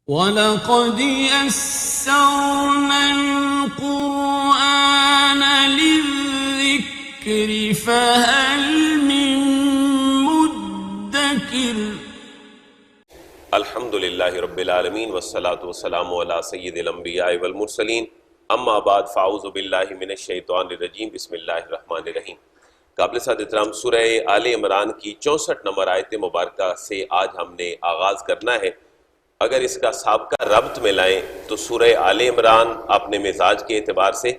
وَلَقَدْ يَسَّرْنَا الْقُرْآنَ لِلذِّكْرِ فَهَلْ مِن مُّدَّكِرٍ۔ الحمد للہ رب العالمین والصلاة والسلام علی سید الانبیاء والمرسلین، اما بعد فاعوذ باللہ من الشیطان الرجیم، بسم اللہ الرحمن الرحیم۔ قابل سعادت احترام، سورہ آل عمران کی 64 نمبر آیت مبارکہ سے آج ہم نے آغاز کرنا ہے۔ اگر اس کا سابقہ ربط میں لائیں تو سورہ آل عمران اپنے مزاج کے اعتبار سے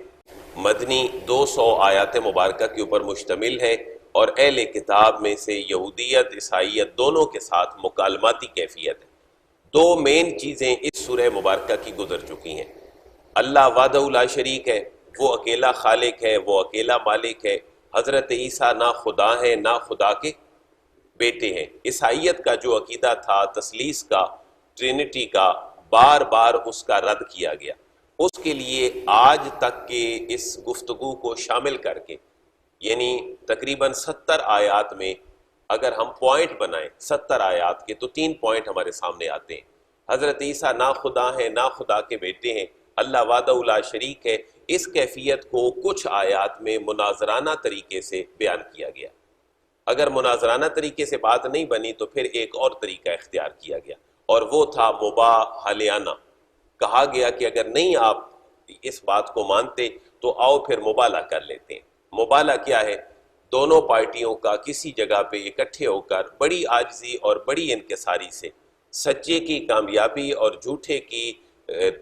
مدنی 200 آیات مبارکہ کے اوپر مشتمل ہے، اور اہل کتاب میں سے یہودیت عیسائیت دونوں کے ساتھ مکالماتی کیفیت ہے۔ دو مین چیزیں اس سورہ مبارکہ کی گزر چکی ہیں۔ اللہ وحدہ لا شریک ہے، وہ اکیلا خالق ہے، وہ اکیلا مالک ہے۔ حضرت عیسیٰ نہ خدا ہیں نہ خدا کے بیٹے ہیں۔ عیسائیت کا جو عقیدہ تھا تثلیث کا، ٹرینٹی کا، بار بار اس کا رد کیا گیا۔ اس کے لیے آج تک کے اس گفتگو کو شامل کر کے، یعنی تقریباً 70 آیات میں اگر ہم پوائنٹ بنائیں 70 آیات کے، تو 3 پوائنٹ ہمارے سامنے آتے ہیں۔ حضرت عیسیٰ نہ خدا ہیں نہ خدا کے بیٹے ہیں، اللہ وحدہ لا شریک ہے۔ اس کیفیت کو کچھ آیات میں مناظرانہ طریقے سے بیان کیا گیا۔ اگر مناظرانہ طریقے سے بات نہیں بنی تو پھر ایک اور طریقہ اختیار کیا گیا، اور وہ تھا مباحلانہ۔ کہا گیا کہ اگر نہیں آپ اس بات کو مانتے تو آؤ پھر مبالہ کر لیتے ہیں۔ مبالہ کیا ہے؟ دونوں پارٹیوں کا کسی جگہ پہ اکٹھے ہو کر بڑی عاجزی اور بڑی انکساری سے سچے کی کامیابی اور جھوٹے کی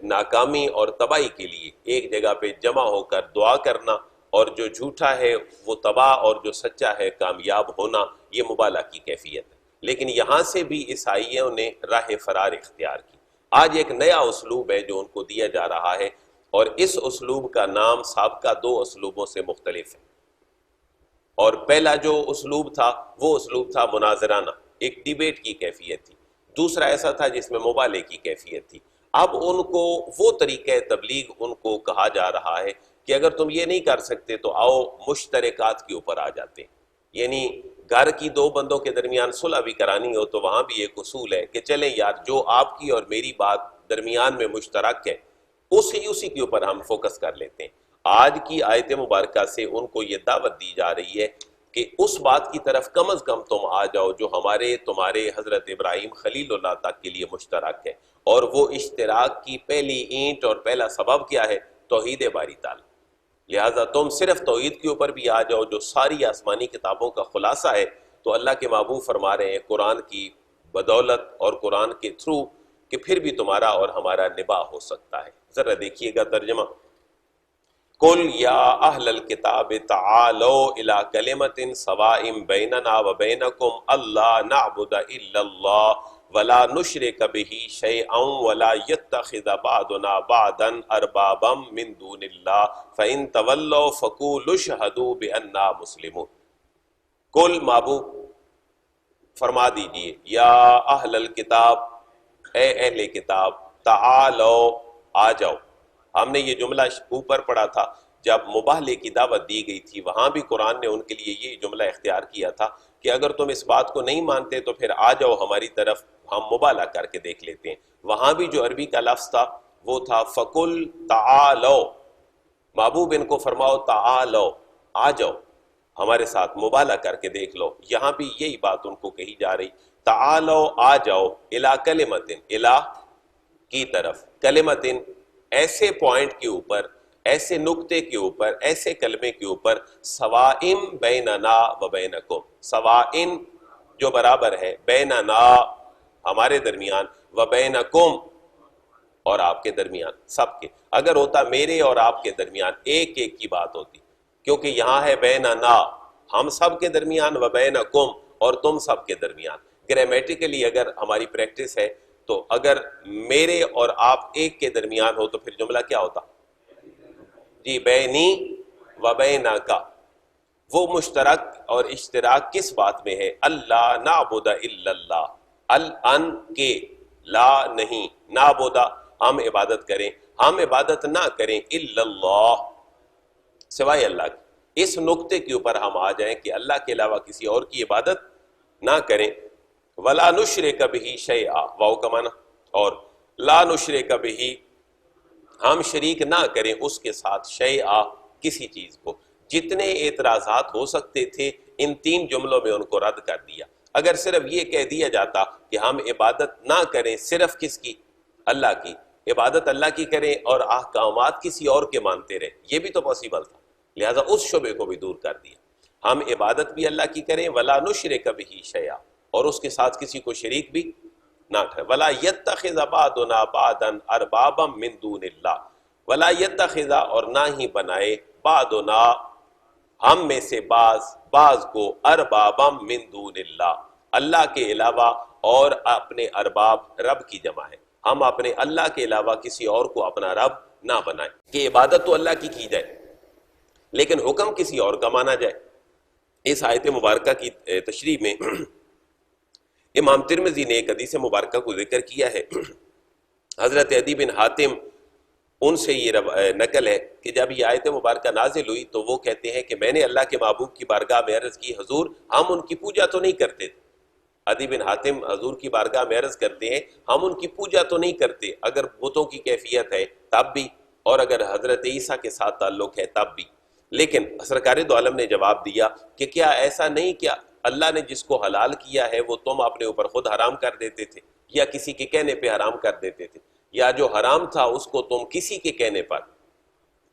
ناکامی اور تباہی کے لیے ایک جگہ پہ جمع ہو کر دعا کرنا، اور جو جھوٹا ہے وہ تباہ اور جو سچا ہے کامیاب ہونا، یہ مبالہ کی کیفیت ہے۔ لیکن یہاں سے بھی عیسائیوں نے راہ فرار اختیار کی۔ آج ایک نیا اسلوب ہے جو ان کو دیا جا رہا ہے، اور اس اسلوب کا نام سابقہ 2 اسلوبوں سے مختلف ہے۔ اور پہلا جو اسلوب تھا وہ اسلوب تھا مناظرانہ، ایک ڈیبیٹ کی کیفیت تھی۔ دوسرا ایسا تھا جس میں مبالغے کی کیفیت تھی۔ اب ان کو وہ طریقہ تبلیغ ان کو کہا جا رہا ہے کہ اگر تم یہ نہیں کر سکتے تو آؤ مشترکات کے اوپر آ جاتے ہیں۔ یعنی گھر کی 2 بندوں کے درمیان صلح بھی کرانی ہو تو وہاں بھی ایک اصول ہے کہ چلیں یار، جو آپ کی اور میری بات درمیان میں مشترک ہے اسی کے اوپر ہم فوکس کر لیتے ہیں۔ آج کی آیت مبارکہ سے ان کو یہ دعوت دی جا رہی ہے کہ اس بات کی طرف کم از کم تم آ جاؤ جو تمہارے حضرت ابراہیم خلیل اللہ تک کے لیے مشترک ہے، اور وہ اشتراک کی پہلی اینٹ اور پہلا سبب کیا ہے؟ توحید باری تعالی۔ لہٰذا تم صرف توحید کے اوپر بھی آ جاؤ جو ساری آسمانی کتابوں کا خلاصہ ہے۔ تو اللہ کے محبوب فرما رہے ہیں قرآن کی بدولت اور قرآن کے تھرو کہ پھر بھی تمہارا اور ہمارا نباہ ہو سکتا ہے۔ ذرا دیکھیے گا ترجمہ۔ قل یا اہل الکتاب تعالوا الی کلمۃ سواء بیننا وبینکم الا نعبد الا اللہ ولا نشرک بہ شیئا ولا یتخذ بعضنا بعضا اربابا من دون اللہ فإن تولوا فقولوا اشہدوا بأننا مسلمون۔ قل محبوب فرما دیجئے، یا اہل الکتاب، اے اہل کتاب، تعالوا آ جاؤ۔ ہم نے یہ جملہ اوپر پڑھا تھا جب مباہلے کی دعوت دی گئی تھی، وہاں بھی قرآن نے ان کے لیے یہ جملہ اختیار کیا تھا کہ اگر تم اس بات کو نہیں مانتے تو پھر آ جاؤ ہماری طرف، ہم مبالغہ کر کے دیکھ لیتے ہیں۔ وہاں بھی جو عربی کا لفظ تھا وہ تھا فقل تعالو۔ محبوب ان کو فرماؤ تعالو، آ جاؤ ہمارے ساتھ مبالغہ کر کے دیکھ لو۔ یہاں بھی یہی بات ان کو کہی جا رہی، تعالو آ جاؤ، الی کلمۃ، الی کی طرف، کلمۃ ایسے پوائنٹ کے اوپر، ایسے نقطے کے اوپر، ایسے کلمے کے اوپر، سوائم بیننا و بینکم، سوائن جو برابر ہے، بیننا ہمارے درمیان، و بینکم اور آپ کے درمیان، سب کے۔ اگر ہوتا میرے اور آپ کے درمیان ایک کی بات ہوتی، کیونکہ یہاں ہے بیننا ہم سب کے درمیان، و بینکم اور تم سب کے درمیان۔ گرامیٹیکلی اگر ہماری پریکٹس ہے تو اگر میرے اور آپ ایک کے درمیان ہو تو پھر جملہ کیا ہوتا؟ جی، بینی و بینکا۔ وہ مشترک اور اشتراک کس بات میں ہے؟ اللہ نعبد الا اللہ، الان کے، لا نہیں، نعبد ہم عبادت کریں، ہم عبادت نہ کریں، الا اللہ سوائے اللہ کی۔ اس نقطے کے اوپر ہم آ جائیں کہ اللہ کے علاوہ کسی اور کی عبادت نہ کریں، ولا نشرک بہ شیئا، واو کا معنی، اور لا نشرک بہ، ہم شریک نہ کریں اس کے ساتھ شیئا، کسی چیز کو۔ جتنے اعتراضات ہو سکتے تھے ان 3 جملوں میں ان کو رد کر دیا۔ اگر صرف یہ کہہ دیا جاتا کہ ہم عبادت نہ کریں صرف کس کی؟ اللہ کی، عبادت اللہ کی کریں اور احکامات کسی اور کے مانتے رہیں، یہ بھی تو پاسبل تھا، لہذا اس شبے کو بھی دور کر دیا۔ ہم عبادت بھی اللہ کی کریں، ولا نشرک بہ شیئا، اور اس کے ساتھ کسی کو شریک بھی نہ ٹھہرے، ولا یتخذ بعضنا بعضا اربابا من دون اللہ، ولا یتخذ، اور نہ ہی بنائے، بعضنا، ہم میں سے بعض کو، اربابا من دون اللہ، اللہ کے علاوہ، اور اپنے ارباب رب کی جمع ہے، ہم اپنے اللہ کے علاوہ کسی اور کو اپنا رب نہ بنائیں، کہ عبادت تو اللہ کی جائے لیکن حکم کسی اور کا مانا جائے۔ اس آیت مبارکہ کی تشریح میں امام ترمذی نے ایک حدیث مبارکہ کو ذکر کیا ہے، حضرت عدی بن حاتم ان سے یہ نقل ہے کہ جب یہ آیت مبارکہ نازل ہوئی تو وہ کہتے ہیں کہ میں نے اللہ کے محبوب کی بارگاہ میں عرض کی، حضور ہم ان کی پوجا تو نہیں کرتے۔ عدی بن حاتم حضور کی بارگاہ میں عرض کرتے ہیں ہم ان کی پوجا تو نہیں کرتے، اگر بتوں کی کیفیت ہے تب بھی، اور اگر حضرت عیسیٰ کے ساتھ تعلق ہے تب بھی۔ لیکن سرکار دو عالم نے جواب دیا کہ کیا ایسا نہیں، کیا اللہ نے جس کو حلال کیا ہے وہ تم اپنے اوپر خود حرام کر دیتے تھے، یا کسی کے کہنے پہ حرام کر دیتے تھے، یا جو حرام تھا اس کو تم کسی کے کہنے پر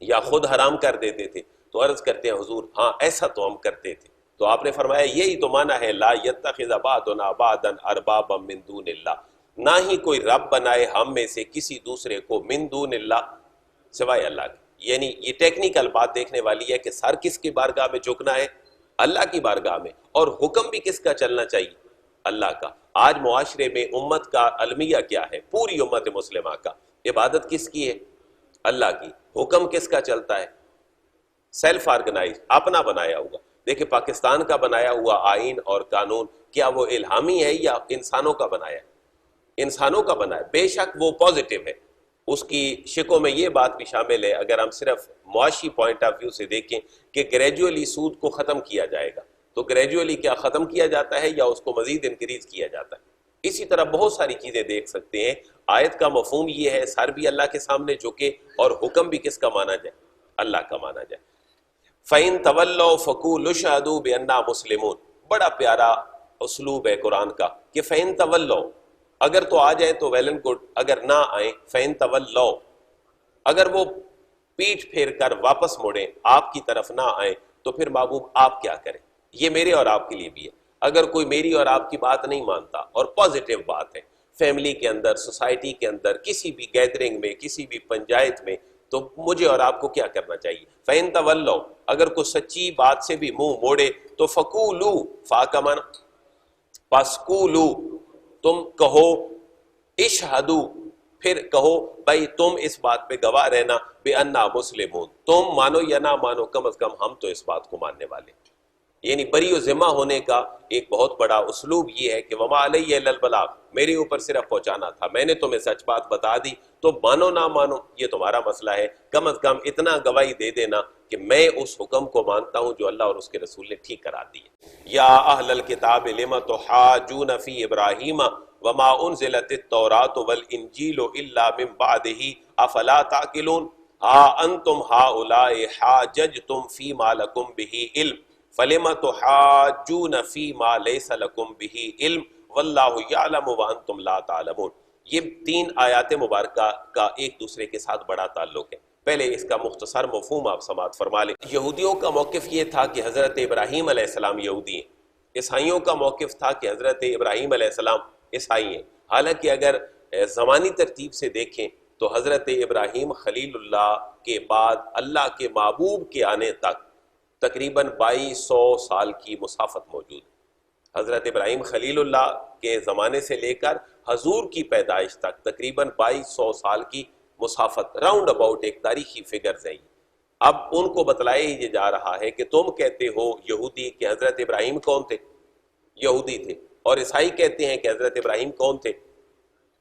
یا خود حرام کر دیتے تھے؟ تو عرض کرتے ہیں حضور ہاں ایسا تو ہم کرتے تھے۔ تو آپ نے فرمایا یہی تو معنی ہے لا یتخذ بعضنا بعضا اربابا من دون اللہ، نہ ہی کوئی رب بنائے ہم میں سے کسی دوسرے کو من دون اللہ، سوائے اللہ کے۔ یعنی یہ ٹیکنیکل بات دیکھنے والی ہے کہ سر کس کی بارگاہ میں جھکنا ہے؟ اللہ کی بارگاہ میں، اور حکم بھی کس کا چلنا چاہیے؟ اللہ کا۔ آج معاشرے میں امت کا المیہ کیا ہے؟ پوری امت مسلمہ کا عبادت کس کی ہے؟ اللہ کی۔ حکم کس کا چلتا ہے؟ سیلف آرگنائز، اپنا بنایا ہوا۔ دیکھیں پاکستان کا بنایا ہوا آئین اور قانون کیا وہ الہامی ہے یا انسانوں کا بنایا ہے؟ انسانوں کا بنایا، بے شک وہ پازیٹیو ہے، اس کی شکوں میں یہ بات بھی شامل ہے، اگر ہم صرف معاشی پوائنٹ آف ویو سے دیکھیں کہ گریجولی سود کو ختم کیا جائے گا، تو گریجولی کیا ختم کیا جاتا ہے یا اس کو مزید انکریز کیا جاتا ہے؟ اسی طرح بہت ساری چیزیں دیکھ سکتے ہیں۔ آیت کا مفہوم یہ ہے سر بھی اللہ کے سامنے جھکے اور حکم بھی کس کا مانا جائے؟ اللہ کا مانا جائے۔ فَإِن تَوَلَّوْا فَقُولُوا اشْهَدُوا بِأَنَّا مُسْلِمُونَ، بڑا پیارا اسلوب ہے قرآن کا کہ فَإِن تَوَلَّوْا، اگر تو آ جائیں تو ویل اینڈ گڈ، اگر نہ آئیں فَإِن تَوَلَّوْا، اگر وہ پیٹھ پھیر کر واپس مڑیں آپ کی طرف نہ آئیں تو پھر محبوب آپ کیا کریں؟ یہ میرے اور آپ کے لیے بھی ہے۔ اگر کوئی میری اور آپ کی بات نہیں مانتا، اور پازیٹیو بات ہے، فیملی کے اندر، سوسائٹی کے اندر، کسی بھی گیدرنگ میں، کسی بھی پنچایت میں، تو مجھے اور آپ کو کیا کرنا چاہیے؟ فَإِن تَوَلَّوْا، اگر کوئی سچی بات سے بھی منہ موڑے تو فَقُولُوا، فا کا معنی پس قولوا، تم کہو، اشہدوا، پھر کہو بھائی تم اس بات پہ گواہ رہنا، بِأَنَّا مُسْلِمُونَ، تم مانو یا نہ مانو کم از کم ہم تو اس بات کو ماننے والے۔ یعنی بری و ذمہ ہونے کا ایک بہت بڑا اسلوب یہ ہے کہ وَمَا عَلَيَّ إِلَّا الْبَلَاغُ، میرے اوپر صرف پہنچانا تھا، میں نے تمہیں سچ بات بتا دی، تو مانو نہ مانو یہ تمہارا مسئلہ ہے، کم از کم اتنا گواہی دے دینا کہ میں اس حکم کو مانتا ہوں جو اللہ اور اس کے رسول نے ٹھیک کرا دی ہے۔ یا اہل الکتاب لم تحاجون فی ابراہیم وما انزلت التوراۃ والانجیل الا من بعدہ افلا تعقلون ہا انتم ہؤلاء حاججتم فیما لکم بہ علم فلم تحاجون فیما لیس لکم بہ علم واللہ یعلم وانتم لا تعلمون۔ یہ 3 آیات مبارکہ کا ایک دوسرے کے ساتھ بڑا تعلق ہے۔ پہلے اس کا مختصر مفہوم آپ سماعت فرما لیں۔ یہودیوں کا موقف یہ تھا کہ حضرت ابراہیم علیہ السلام یہودی ہیں، عیسائیوں کا موقف تھا کہ حضرت ابراہیم علیہ السلام عیسائی ہیں۔ حالانکہ اگر زمانی ترتیب سے دیکھیں تو حضرت ابراہیم خلیل اللہ کے بعد اللہ کے محبوب کے آنے تک تقریباً 2200 سال کی مسافت موجود ہے۔ حضرت ابراہیم خلیل اللہ کے زمانے سے لے کر حضور کی پیدائش تک تقریباً 2200 سال کی مسافت، راؤنڈ اباؤٹ ایک تاریخی فگرز ہے۔ اب ان کو بتلایا یہ جا رہا ہے کہ تم کہتے ہو یہودی کہ حضرت ابراہیم کون تھے؟ یہودی تھے، اور عیسائی کہتے ہیں کہ حضرت ابراہیم کون تھے؟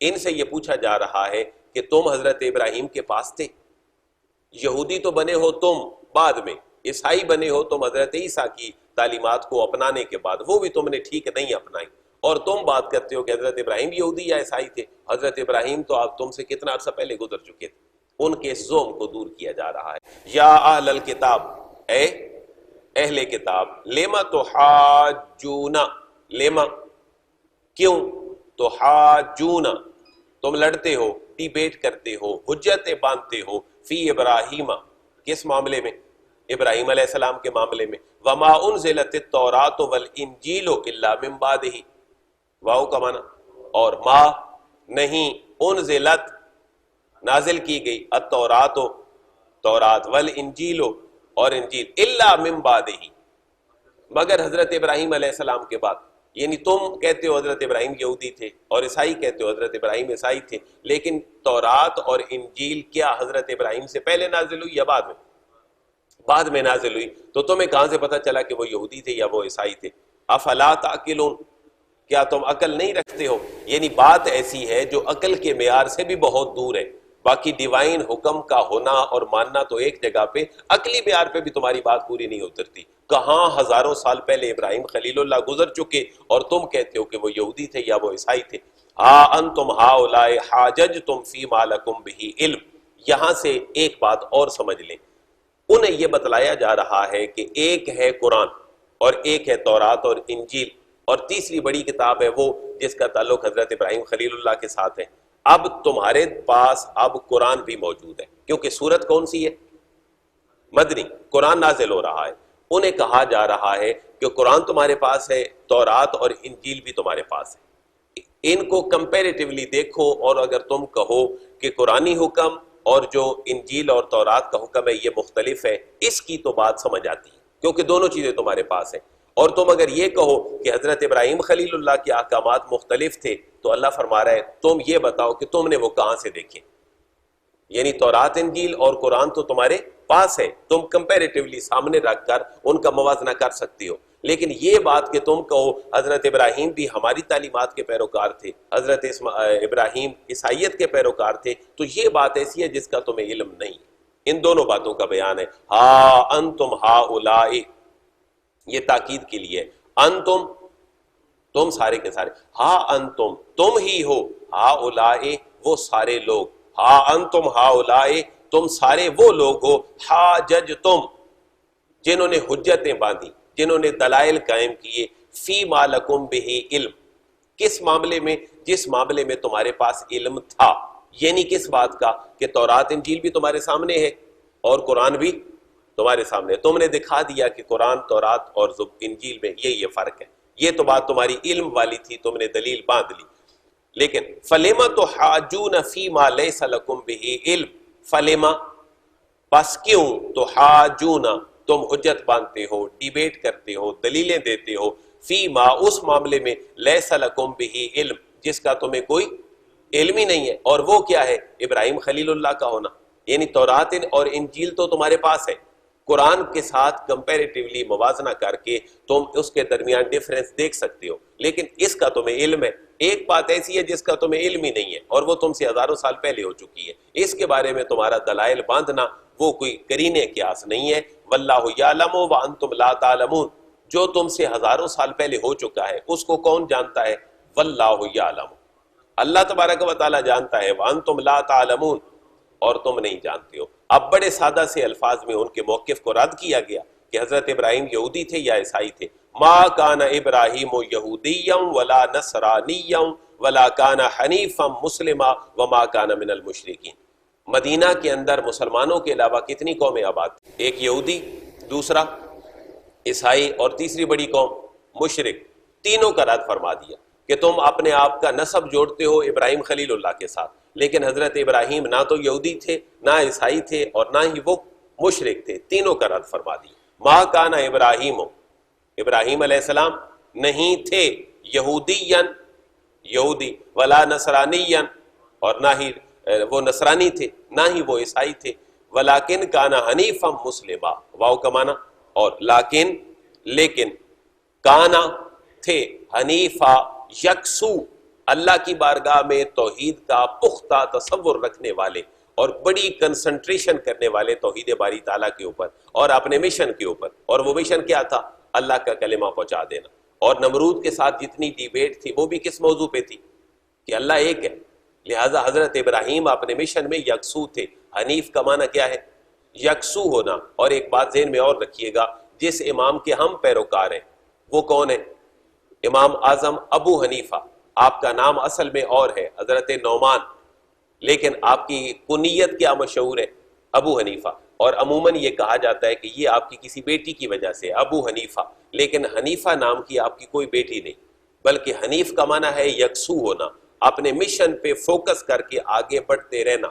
ان سے یہ پوچھا جا رہا ہے کہ تم حضرت ابراہیم کے پاس تھے؟ یہودی تو بنے ہو تم بعد میں، عیسائی بنے ہو تم حضرت عیسیٰ کی تعلیمات کو اپنانے کے بعد، وہ بھی تم نے ٹھیک نہیں اپنائی، اور تم بات کرتے ہو کہ حضرت ابراہیم یہودی یا عیسائی تھے. حضرت ابراہیم تو آپ تم سے کتنا عرصہ پہلے گزر چکے تھے. ان کے زوم کو دور کیا جا رہا ہے. یا اہل الکتاب، اے اہل کتاب، لما تحاجون، لما کیوں، تحاجون تم لڑتے ہو، ڈیبیٹ کرتے ہو، حجتیں باندھتے ہو، فی ابراہیم کس معاملے میں، ابراہیم علیہ السلام کے معاملے میں. وما انزلت التوراۃ والانجیل الا من بعدہ، واو کا معنی، اور ما نہیں، انزلت نازل کی گئی، التورات تورات، والانجیل اور انجیل، الا من بعدہ مگر حضرت ابراہیم علیہ السلام کے بعد. یعنی تم کہتے ہو حضرت ابراہیم یہودی تھے اور عیسائی کہتے ہو حضرت ابراہیم عیسائی تھے، لیکن تورات اور انجیل کیا حضرت ابراہیم سے پہلے نازل ہوئی یا بعد میں؟ بعد میں نازل ہوئی. تو تمہیں کہاں سے پتہ چلا کہ وہ یہودی تھے یا وہ عیسائی تھے؟ افلا تعقلون، کیا تم عقل نہیں رکھتے ہو؟ یعنی بات ایسی ہے جو عقل کے معیار سے بھی بہت دور ہے. باقی ڈیوائن حکم کا ہونا اور ماننا تو ایک جگہ پہ، عقلی معیار پہ بھی تمہاری بات پوری نہیں اترتی. کہاں ہزاروں سال پہلے ابراہیم خلیل اللہ گزر چکے اور تم کہتے ہو کہ وہ یہودی تھے یا وہ عیسائی تھے. انتم ہؤلاء حاججتم فیما لکم بہ علم. یہاں سے ایک بات اور سمجھ لیں، انہیں یہ بتلایا جا رہا ہے کہ ایک ہے قرآن اور ایک ہے تورات اور انجیل، اور تیسری بڑی کتاب ہے وہ جس کا تعلق حضرت ابراہیم خلیل اللہ کے ساتھ ہے. اب تمہارے پاس اب قرآن بھی موجود ہے، کیونکہ سورت کون سی ہے؟ مدنی، قرآن نازل ہو رہا ہے. انہیں کہا جا رہا ہے کہ قرآن تمہارے پاس ہے، تورات اور انجیل بھی تمہارے پاس ہے. ان کو کمپیریٹیولی دیکھو، اور اگر تم کہو کہ قرآنی حکم اور جو انجیل اور تورات کا حکم ہے یہ مختلف ہے، اس کی تو بات سمجھ آتی ہے کیونکہ دونوں چیزیں تمہارے پاس ہیں. اور تم اگر یہ کہو کہ حضرت ابراہیم خلیل اللہ کے احکامات مختلف تھے، تو اللہ فرما رہا ہے تم یہ بتاؤ کہ تم نے وہ کہاں سے دیکھے. یعنی تورات انجیل اور قرآن تو تمہارے پاس ہے، تم کمپیریٹیولی سامنے رکھ کر ان کا موازنہ کر سکتی ہو. لیکن یہ بات کہ تم کہو حضرت ابراہیم بھی ہماری تعلیمات کے پیروکار تھے، حضرت ابراہیم عیسائیت کے پیروکار تھے، تو یہ بات ایسی ہے جس کا تمہیں علم نہیں. ان دونوں باتوں کا بیان ہے. ہا انتم ہؤلاء، یہ تاکید کے لیے، انتم تم سارے کے سارے، ہا انتم تم ہی ہو، ہؤلاء وہ سارے لوگ، ہا انتم ہؤلاء تم سارے وہ لوگ ہو، حاججتم جنہوں نے حجتیں باندھی، جنہوں نے دلائل قائم کیے، فیما لکم بہ علم کس معاملے میں؟ جس معاملے میں تمہارے پاس علم تھا. یعنی کس بات کا؟ کہ تورات انجیل بھی تمہارے سامنے ہے اور قرآن بھی تمہارے سامنے. تم نے دکھا دیا کہ قرآن، تورات اور انجیل میں یہ فرق ہے. یہ تو بات تمہاری علم والی تھی، تم نے دلیل باندھ لی. لیکن فلما تحاجون فیما لیس لکم بہ علم، فلما پس کیوں، تحاجون تم حجت باندھتے ہو، ڈیبیٹ کرتے ہو، دلیلیں دیتے ہو، فیما اس معاملے میں لیس لکم بہ علم جس کا تمہیں کوئی علم ہی نہیں ہے. اور وہ کیا ہے؟ ابراہیم خلیل اللہ کا ہونا. یعنی تورات اور انجیل تو تمہارے پاس ہے، قرآن کے ساتھ کمپیریٹیولی موازنہ کر کے تم اس کے درمیان ڈیفرنس دیکھ سکتے ہو، لیکن اس کا تمہیں علم ہے. ایک بات ایسی ہے جس کا تمہیں علم ہی نہیں ہے اور وہ تم سے ہزاروں سال پہلے ہو چکی ہے. اس کے بارے میں تمہارا دلائل باندھنا وہ کوئی قرینے قیاس نہیں ہے. واللہ یعلم وانتم لا تعلمون، جو تم سے ہزاروں سال پہلے ہو چکا ہے اس کو کون جانتا ہے؟ واللہ یعلم، اللہ تبارک و تعالی جانتا ہے، وانتم لا تعلمون اور تم نہیں جانتے ہو. اب بڑے سادہ سے الفاظ میں ان کے موقف کو رد کیا گیا کہ حضرت ابراہیم یہودی تھے یا عیسائی تھے. ما کان ابراہیم یہودیا ولا نصرانیا ولا کان حنیفا مسلما وما کان من المشرکین. مدینہ کے اندر مسلمانوں کے علاوہ کتنی قومیں آباد تھیں؟ ایک یہودی، دوسرا عیسائی اور تیسری بڑی قوم مشرک. تینوں کا رد فرما دیا کہ تم اپنے آپ کا نسب جوڑتے ہو ابراہیم خلیل اللہ کے ساتھ، لیکن حضرت ابراہیم نہ تو یہودی تھے، نہ عیسائی تھے، اور نہ ہی وہ مشرک تھے. تینوں کا رد فرما دیا. ما کان ابراہیم، ابراہیم علیہ السلام نہیں تھے یہودین یہودی، ولا نصرانین اور نہ ہی وہ نصرانی تھے، نہ ہی وہ عیسائی تھے. ولیکن کان حنیفا مسلما، واو کا معنی، اور لیکن کانا تھے، حنیفا یکسو اللہ کی بارگاہ میں توحید کا پختہ تصور رکھنے والے اور بڑی کنسنٹریشن کرنے والے توحید باری تعالیٰ کے اوپر اور اپنے مشن کے اوپر. اور وہ مشن کیا تھا؟ اللہ کا کلمہ پہنچا دینا. اور نمرود کے ساتھ جتنی ڈیبیٹ تھی وہ بھی کس موضوع پہ تھی؟ کہ اللہ ایک ہے. لہٰذا حضرت ابراہیم اپنے مشن میں یکسو تھے. حنیف کا معنی کیا ہے؟ یکسو ہونا. اور ایک بات ذہن میں اور رکھیے گا، جس امام کے ہم پیروکار ہیں وہ کون ہے؟ امام اعظم ابو حنیفہ. آپ کا نام اصل میں اور ہے حضرت نعمان، لیکن آپ کی کنیت کیا مشہور ہے؟ ابو حنیفہ. اور عموماً یہ کہا جاتا ہے کہ یہ آپ کی کسی بیٹی کی وجہ سے ابو حنیفہ، لیکن حنیفہ نام کی آپ کی کوئی بیٹی نہیں، بلکہ حنیف کا معنی ہے یکسو ہونا، اپنے مشن پہ فوکس کر کے آگے بڑھتے رہنا.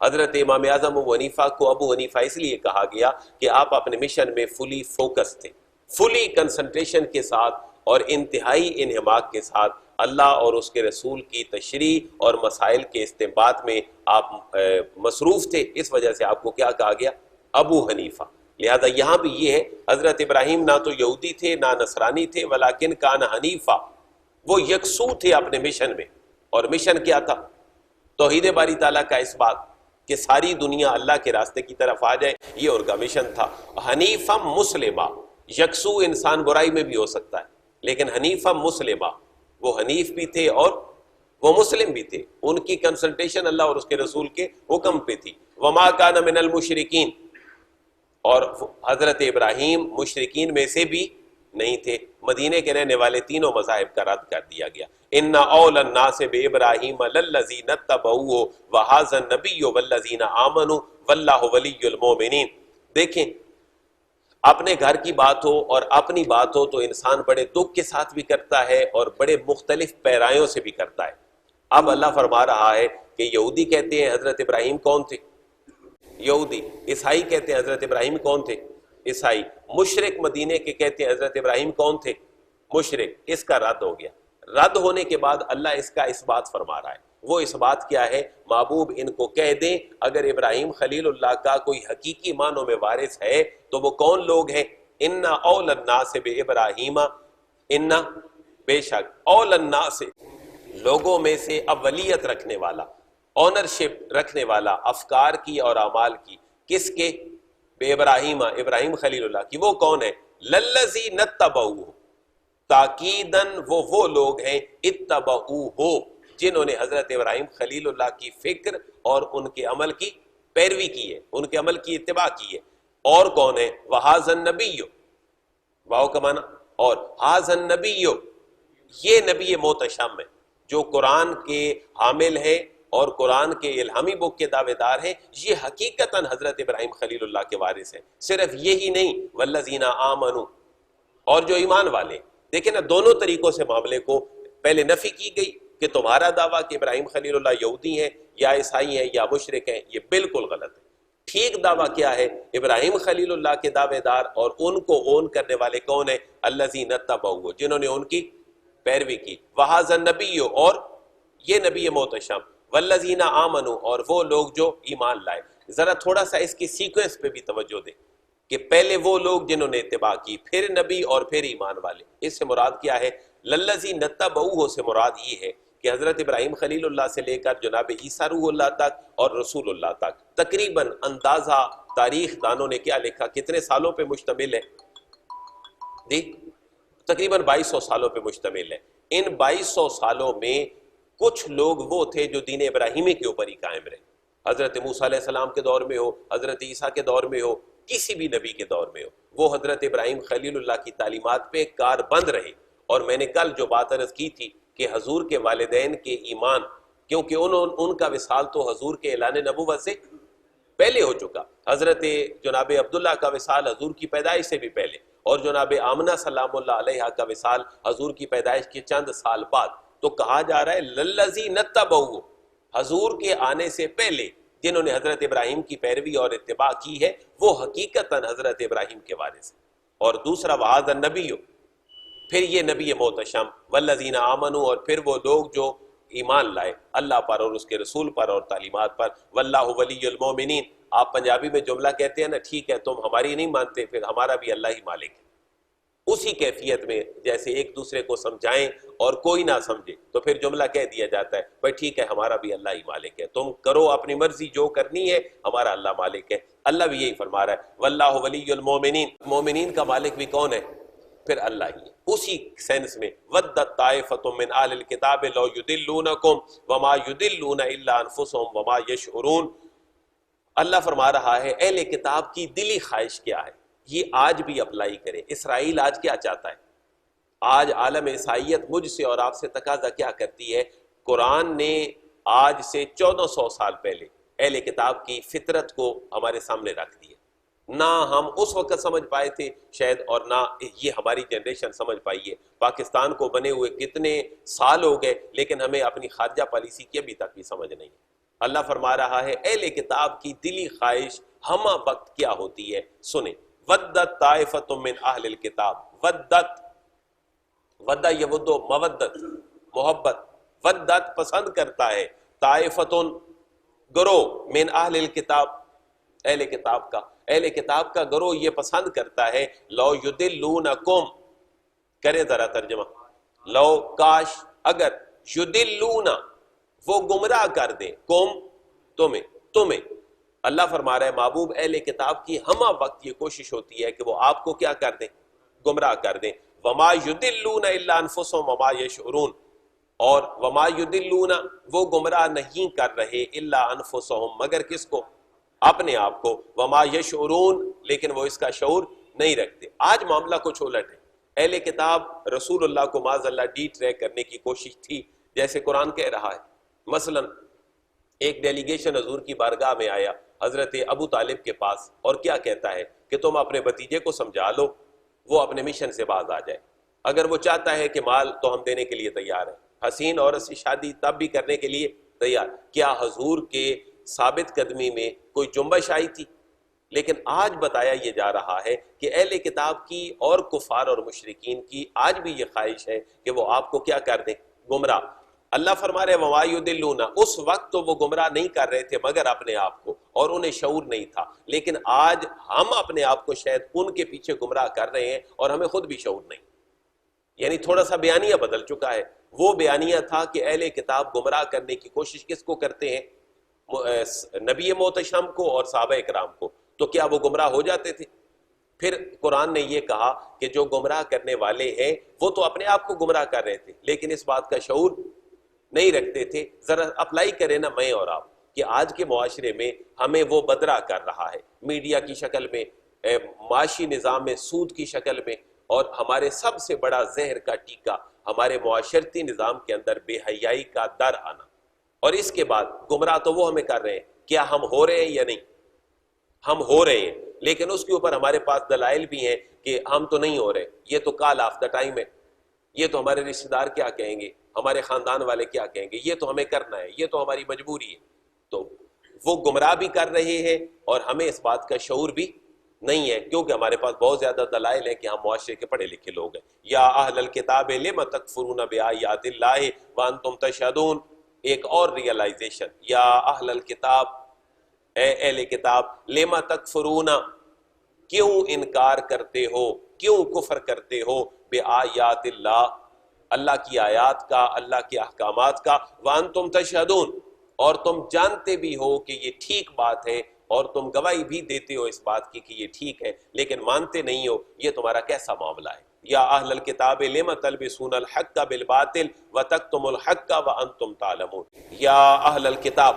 حضرت امام اعظم ابو حنیفہ کو ابو حنیفہ اس لیے کہا گیا کہ آپ اپنے مشن میں فلی فوکس تھے، فلی کنسنٹریشن کے ساتھ اور انتہائی انہماک کے ساتھ اللہ اور اس کے رسول کی تشریح اور مسائل کے استنباط میں آپ مصروف تھے. اس وجہ سے آپ کو کیا کہا گیا؟ ابو حنیفہ. لہذا یہاں بھی یہ ہے، حضرت ابراہیم نہ تو یہودی تھے نہ نصرانی تھے، ولیکن کان حنیفہ، وہ یکسو تھے اپنے مشن میں. اور مشن کیا تھا؟ توحید باری تعالیٰ کا اس بات کہ ساری دنیا اللہ کے راستے کی طرف آ جائے، یہ ان کا مشن تھا. حنیفم مسلمہ، یکسو انسان برائی میں بھی ہو سکتا ہے، لیکن حنیفم مسلمہ، وہ حنیف بھی تھے اور وہ مسلم بھی تھے. ان کی کنسنٹریشن اللہ اور اس کے رسول کے حکم پہ تھی. وما کان من المشرکین، اور حضرت ابراہیم مشرکین میں سے بھی نہیں تھے. مدینے کے رہنے والے تینوں مذاہب کا رد کر دیا گیا. ان اول الناس بابراہیم للذین اتبعوہ وہذا النبی والذین آمنوا واللہ ولی المؤمنین. دیکھیں، اپنے گھر کی بات ہو اور اپنی بات ہو تو انسان بڑے دکھ کے ساتھ بھی کرتا ہے اور بڑے مختلف پیرایوں سے بھی کرتا ہے. اب اللہ فرما رہا ہے کہ یہودی کہتے ہیں حضرت ابراہیم کون تھے؟ یہودی. عیسائی کہتے ہیں حضرت ابراہیم کون تھے؟ عیسائی. مشرک مدینے کے کہتے ہیں حضرت ابراہیم کون تھے؟ مشرک. اس کا رد ہو گیا. رد ہونے کے بعد اللہ اس کا اس بات فرما رہا ہے. وہ اس بات کیا ہے؟ محبوب ان کو کہہ دیں اگر ابراہیم خلیل اللہ کا کوئی حقیقی معنوں میں وارث ہے تو وہ کون لوگ ہیں؟ ان اول الناس بابراہیم، ان بے شک، اول الناس لوگوں میں سے اولیت رکھنے والا، اونرشپ رکھنے والا افکار کی اور اعمال کی، کس کے؟ بے ابراہیم، ابراہیم خلیل اللہ کی. وہ کون ہے؟ للذین اتبعوہ، تاکیداً وہ لوگ ہیں اتبعوہ جنہوں نے حضرت ابراہیم خلیل اللہ کی فکر اور ان کے عمل کی پیروی کی ہے، ان کے عمل کی اتباع کی ہے. اور کون ہے؟ وہذا النبی، واو کا معنی اور، ھذا النبی، یہ نبی محتشم ہے جو قرآن کے حامل ہیں اور قرآن کے الہامی بک کے دعوے دار ہیں. یہ حقیقتاً حضرت ابراہیم خلیل اللہ کے وارث ہیں. صرف یہی نہیں، والذین آمنوا، اور جو ایمان والے. دیکھیں نا، دونوں طریقوں سے معاملے کو پہلے نفی کی گئی کہ تمہارا دعویٰ کہ ابراہیم خلیل اللہ یہودی ہیں یا عیسائی ہیں یا مشرک ہیں، یہ بالکل غلط ہے. ٹھیک دعویٰ کیا ہے؟ ابراہیم خلیل اللہ کے دعوے دار اور ان کو اون کرنے والے کون ہیں؟ الذین اتبعوہ، جنہوں نے ان کی پیروی کی. وہذا النبی، اور یہ نبی محتشم. والذین آمنوا، اور وہ لوگ جو ایمان لائے. ذرا تھوڑا سا اس کی سیکوینس پہ بھی توجہ دیں کہ پہلے وہ لوگ جنہوں نے اتباع کی، پھر نبی اور پھر ایمان والے. اس سے مراد کیا ہے؟ للذین اتبعوہ سے مراد یہ ہے کہ حضرت ابراہیم خلیل اللہ سے لے کر جناب عیسیٰ روح اللہ تک اور رسول اللہ تک تقریباً اندازہ تاریخ دانوں نے کیا لکھا کتنے سالوں پہ مشتمل ہے؟ جی تقریباً 2200 سالوں پہ مشتمل ہے. ان 2200 سالوں میں کچھ لوگ وہ تھے جو دین ابراہیمی کے اوپر ہی قائم رہے. حضرت موسیٰ علیہ السلام کے دور میں ہو، حضرت عیسیٰ کے دور میں ہو، کسی بھی نبی کے دور میں ہو، وہ حضرت ابراہیم خلیل اللہ کی تعلیمات پہ کاربند رہے. اور میں نے کل جو بات عرض کی تھی کہ حضور کے والدین کے ایمان، کیونکہ ان کا وصال تو حضور کے اعلان نبوت سے پہلے ہو چکا. حضرت جناب عبداللہ کا وصال حضور کی پیدائش سے بھی پہلے، اور جناب آمنہ سلام اللہ علیہ کا وصال حضور کی پیدائش کے چند سال بعد. تو کہا جا رہا ہے للذین اتبعوہ، حضور کے آنے سے پہلے جنہوں نے حضرت ابراہیم کی پیروی اور اتباع کی ہے وہ حقیقتاً حضرت ابراہیم کے وارث ہیں. اور دوسرا وہذا النبی، پھر یہ نبی محتشم. والذین آمنوا، اور پھر وہ لوگ جو ایمان لائے اللہ پر اور اس کے رسول پر اور تعلیمات پر. واللہ ولی المؤمنین. آپ پنجابی میں جملہ کہتے ہیں نا، ٹھیک ہے تم ہماری نہیں مانتے، پھر ہمارا بھی اللہ ہی مالک ہے. اسی کیفیت میں جیسے ایک دوسرے کو سمجھائیں اور کوئی نہ سمجھے تو پھر جملہ کہہ دیا جاتا ہے بھائی ٹھیک ہے ہمارا بھی اللہ ہی مالک ہے، تم کرو اپنی مرضی جو کرنی ہے، ہمارا اللہ مالک ہے. اللہ بھی یہی فرما رہا ہے واللہ ولی المؤمنین. مومنین کا مالک بھی کون ہے؟ پھر اللہ ہی ہے. اسی سینس میں ودت طائفۃ من اہل الکتاب لو یضلونکم وما یضلون الا انفسهم وما یشعرون. اللہ فرما رہا ہے اہل کتاب کی دلی خواہش کیا ہے، یہ آج بھی اپلائی کریں. اسرائیل آج کیا چاہتا ہے؟ آج عالم عیسائیت مجھ سے اور آپ سے تقاضا کیا کرتی ہے؟ قرآن نے آج سے 1400 سال پہلے اہل کتاب کی فطرت کو ہمارے سامنے رکھ دی ہے. نہ ہم اس وقت سمجھ پائے تھے شاید، اور نہ یہ ہماری جنریشن سمجھ پائی ہے. پاکستان کو بنے ہوئے کتنے سال ہو گئے لیکن ہمیں اپنی خارجہ پالیسی کی ابھی تک بھی سمجھ نہیں. اللہ فرما رہا ہے اہل کتاب کی دلی خواہش ہمہ وقت کیا ہوتی ہے، سنیں. ودت طائفۃ من اہل الکتاب. ودت، ودا یودو مودت محبت، ودت پسند کرتا ہے، طائفۃ گروہ، من اہل الکتاب اہل کتاب کا، اہل کتاب کا گروہ یہ پسند کرتا ہے، لو یدلونکم، کرے ذرا ترجمہ، لو کاش، اگر، یدلون وہ گمراہ کر دیں، کم تمہیں. اللہ فرما رہا ہے محبوب اہل کتاب کی ہمہ وقت یہ کوشش ہوتی ہے کہ وہ آپ کو کیا کر دیں، گمراہ کر دیں. وما یدلون الا انفسهم وما یشعرون، اور وما یدلون وہ گمراہ نہیں کر رہے الا انفسهم مگر کس کو؟ اپنے آپ کو. وما یشعرون لیکن وہ اس کا شعور نہیں رکھتے. آج معاملہ کچھ الٹ ہے. اہل کتاب رسول اللہ کو معاذ اللہ ڈی ٹریک کرنے کی کوشش تھی، جیسے قرآن کہہ رہا ہے. مثلا ایک ڈیلیگیشن حضور کی بارگاہ میں آیا حضرت ابو طالب کے پاس، اور کیا کہتا ہے کہ تم اپنے بھتیجے کو سمجھا لو وہ اپنے مشن سے باز آ جائے. اگر وہ چاہتا ہے کہ مال تو ہم دینے کے لیے تیار ہیں، حسین عورت سے شادی تب بھی کرنے کے لیے تیار. کیا حضور کے ثابت قدمی میں کوئی جنبش آئی تھی؟ لیکن آج بتایا یہ جا رہا ہے کہ اہل کتاب کی اور کفار اور مشرکین کی آج بھی یہ خواہش ہے کہ وہ آپ کو کیا کر دیں، گمراہ. اللہ فرما رہے وما یضلون، اس وقت تو وہ گمراہ نہیں کر رہے تھے مگر اپنے آپ کو، اور انہیں شعور نہیں تھا. لیکن آج ہم اپنے آپ کو شاید ان کے پیچھے گمراہ کر رہے ہیں اور ہمیں خود بھی شعور نہیں. یعنی تھوڑا سا بیانیہ بدل چکا ہے. وہ بیانیہ تھا کہ اہل کتاب گمراہ کرنے کی کوشش کس کو کرتے ہیں؟ نبی محتشم کو اور صحابہ اکرام کو. تو کیا وہ گمراہ ہو جاتے تھے؟ پھر قرآن نے یہ کہا کہ جو گمراہ کرنے والے ہیں وہ تو اپنے آپ کو گمراہ کر رہے تھے لیکن اس بات کا شعور نہیں رکھتے تھے. ذرا اپلائی کریں نا میں اور آپ کہ آج کے معاشرے میں ہمیں وہ بدرا کر رہا ہے، میڈیا کی شکل میں، معاشی نظام میں سود کی شکل میں، اور ہمارے سب سے بڑا زہر کا ٹیکا ہمارے معاشرتی نظام کے اندر بے حیائی کا در آنا. اور اس کے بعد گمراہ تو وہ ہمیں کر رہے ہیں. کیا ہم ہو رہے ہیں یا نہیں؟ ہم ہو رہے ہیں، لیکن اس کے اوپر ہمارے پاس دلائل بھی ہیں کہ ہم تو نہیں ہو رہے. یہ تو کال آف دا ٹائم ہے، یہ تو ہمارے رشتہ دار کیا کہیں گے، ہمارے خاندان والے کیا کہیں گے، یہ تو ہمیں کرنا ہے، یہ تو ہماری مجبوری ہے. تو وہ گمراہ بھی کر رہے ہیں اور ہمیں اس بات کا شعور بھی نہیں ہے، کیونکہ ہمارے پاس بہت زیادہ دلائل ہے کہ ہم معاشرے کے پڑھے لکھے لوگ ہیں. یا اہل الکتاب لم تکفرون بآیات اللہ وانتم تشہدون. ایک اور ریئلائزیشن، یا اہل الکتاب، اے اہل کتاب، لم تکفرون کیوں انکار کرتے ہو، کیوں کفر کرتے ہو، بآیات اللہ اللہ کی آیات کا، اللہ کے احکامات کا، وانتم تشہدون اور تم جانتے بھی ہو کہ یہ ٹھیک بات ہے اور تم گواہی بھی دیتے ہو اس بات کی کہ یہ ٹھیک ہے لیکن مانتے نہیں ہو. یہ تمہارا کیسا معاملہ ہے؟ یا اہل الکتاب لم تلبسون الحق بالباطل وتکتموا الحق وانتم تعلمون. یا اہل الکتاب،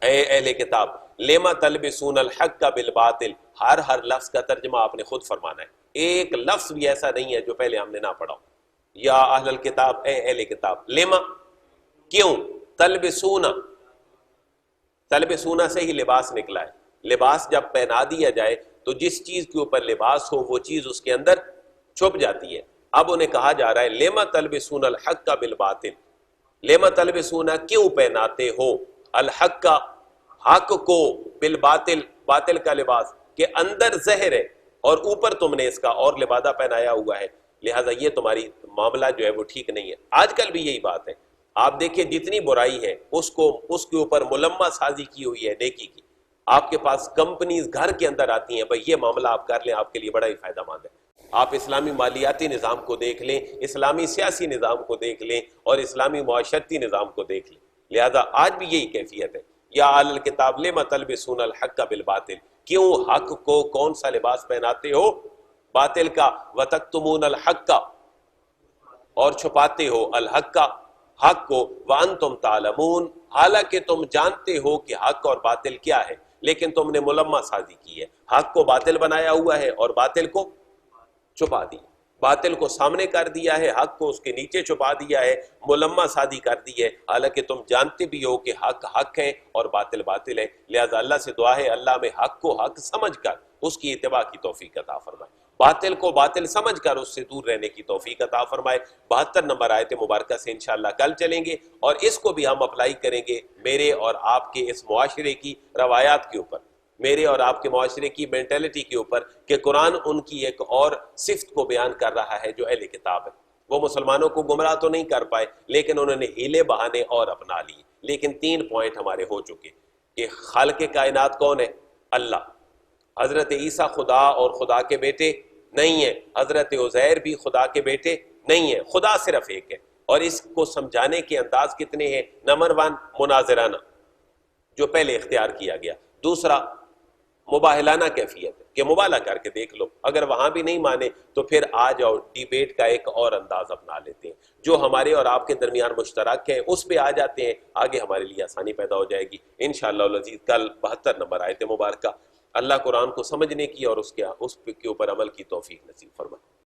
اے اہل کتاب، لم تلبسون الحق بالباطل. ہر لفظ کا ترجمہ آپ نے خود فرمانا ہے، ایک لفظ بھی ایسا نہیں ہے جو پہلے ہم نے نہ پڑھا. یا اہل الکتاب، اے اہل کتاب، لم کیوں، تلبسون، تلبسون سے ہی لباس نکلا ہے. لباس جب پہنا دیا جائے تو جس چیز کے اوپر لباس ہو وہ چیز اس کے اندر چھپ جاتی ہے. اب انہیں کہا جا رہا ہے لم تلبسون الحق بالباطل. لم تلبسون کیوں پہناتے ہو، الحق حق کو، بالباطل باطل کا لباس، کہ اندر زہر ہے اور اوپر تم نے اس کا اور لبادہ پہنایا ہوا ہے، لہٰذا یہ تمہاری معاملہ جو ہے وہ ٹھیک نہیں ہے. آج کل بھی یہی بات ہے. آپ دیکھیں جتنی برائی ہے اس کے اوپر ملمہ سازی کی ہوئی ہے نیکی کی. آپ کے پاس کمپنیز گھر کے اندر آتی ہیں، بھائی یہ معاملہ آپ کر لیں، آپ کے لیے بڑا ہی فائدہ مند ہے. آپ اسلامی مالیاتی نظام کو دیکھ لیں، اسلامی سیاسی نظام کو دیکھ لیں اور اسلامی معاشرتی نظام کو دیکھ لیں. لہذا آج بھی یہی کیفیت ہے. یا اہل الکتاب لم تلبسون الحق بالباطل، کیوں حق کو کون سا لباس پہناتے ہو؟ باطل کا، وَتَكْتُمُونَ الْحَقَّ، اور چھپاتے ہو الحق کا، حق کو، وَأَنْتُمْ تَعْلَمُونَ، حالانکہ تم جانتے ہو کہ حق اور باطل کیا ہے، لیکن تم نے ملمہ سازی کی ہے، حق کو باطل بنایا ہوا ہے اور باطل کو چھپا دیا، باطل کو سامنے کر دیا ہے، حق کو اس کے نیچے چھپا دیا ہے، ملمہ سازی کر دی ہے، حالانکہ تم جانتے بھی ہو کہ حق حق ہے اور باطل باطل ہے۔ لہذا اللہ سے دعا ہے اللہ میں حق کو حق سمجھ کر اس کی اتباع کی توفیق عطا فرمائے، باطل کو باطل سمجھ کر اس سے دور رہنے کی توفیق عطا فرمائے۔ 72 نمبر آیت مبارکہ سے انشاءاللہ کل چلیں گے اور اس کو بھی ہم اپلائی کریں گے میرے اور آپ کے اس معاشرے کی روایات کے اوپر، میرے اور آپ کے معاشرے کی مینٹلٹی کے اوپر، کہ قرآن ان کی ایک اور صفت کو بیان کر رہا ہے جو اہل کتاب ہے۔ وہ مسلمانوں کو گمراہ تو نہیں کر پائے لیکن انہوں نے ہیلے بہانے اور اپنا لیے، لیکن 3 پوائنٹ ہمارے ہو چکے کہ خالق کائنات کون ہے؟ اللہ، حضرت عیسیٰ خدا اور خدا کے بیٹے نہیں ہیں، حضرت عزیر بھی خدا کے بیٹے نہیں ہیں، خدا صرف ایک ہے۔ اور اس کو سمجھانے کے انداز کتنے ہیں؟ نمبر 1 مناظرانہ جو پہلے اختیار کیا گیا، دوسرا مباہلانہ کیفیت ہے کہ مبالغہ کر کے دیکھ لو، اگر وہاں بھی نہیں مانے تو پھر آ جاؤ ڈیبیٹ کا ایک اور انداز اپنا لیتے ہیں، جو ہمارے اور آپ کے درمیان مشترک ہے اس پہ آ جاتے ہیں، آگے ہمارے لیے آسانی پیدا ہو جائے گی انشاءاللہ العزیز۔ کل 72 نمبر آیت مبارکہ۔ اللہ قرآن کو سمجھنے کی اور اس کے اوپر عمل کی توفیق نصیب فرمائے۔